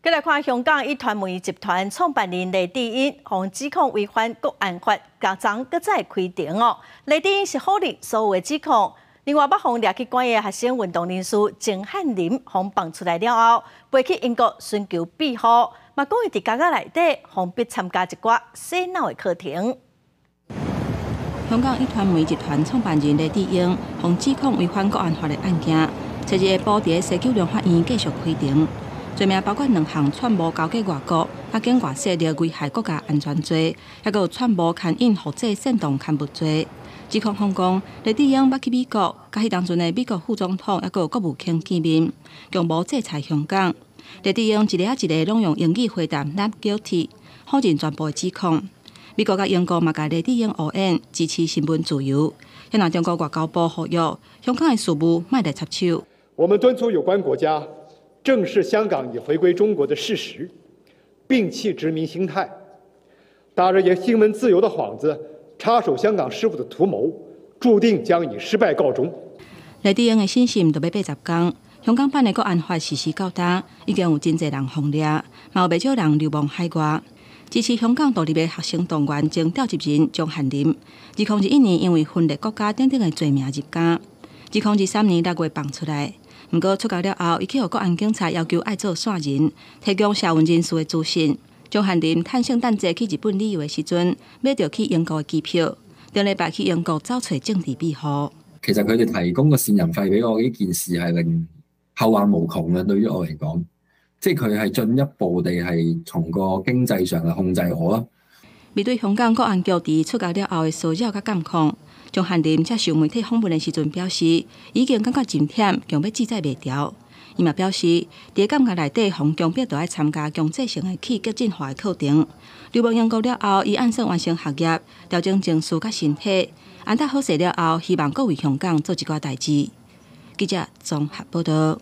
再来看香港一团媒集团创办人黎智英，被指控违反国安法，加昨搁再开庭哦。黎智英是否认所有的指控。另外，北方掠去关的学生运动人士郑汉林，被放出来了后，飞去英国寻求庇护，嘛讲伊伫监狱内底，被逼参加一寡洗脑的课程。香港一团媒集团创办人黎智英，被指控违反国安法的案件，昨日下晡伫西九龙法院继续开庭。 罪名包括2项串谋交给外国、甲境外势力危害国家安全罪，还有串谋牵引或者煽动刊物罪。指控方讲，黎智英捌去美国，甲迄当阵的美国副总统还有国务卿见面，共谋制裁香港。黎智英一个一个拢用英语回答 Not guilty， 否认全部的指控。美国甲英国嘛甲黎智英呼应支持新闻自由，现在中国外交部呼吁香港的事务莫来插手。我们敦促有关国家。 正视香港已回归中国的事实，摒弃殖民心态，打着新闻自由的幌子插手香港事务的图谋，注定将以失败告终。黎智英的审讯就要80天，香港版的国安法实施到今，已经有真侪人封掠，嘛有不少人流亡海外。支持香港独立的学生动员将调集人钟汉林，2021年因为分裂国家等等的罪名入监，2023年6月放出来。 不过出监了后，伊去互国安警察要求爱做线人，提供社运人士的资讯。钟汉林趁圣诞节去日本旅游的时阵，买到去英国的机票，顶礼拜去英国找找政治庇护。其實佢哋提供個線人費俾我呢件事係令後患無窮嘅，對於我嚟講，即係佢係進一步地係從個經濟上嚟控制我咯。面對香港國安局佇出監了後的騷擾甲監控。 鐘漢林接受媒體訪問的時陣表示，已經感覺真忝，強要記載袂牢。伊嘛表示，佇監獄內底，洪強迫都愛參加強制性的去激進化的課程。流亡英國了後，伊按算完成學業，調整情緒甲身體，安踏好勢了後，希望各為香港做一寡代志。記者綜合報道。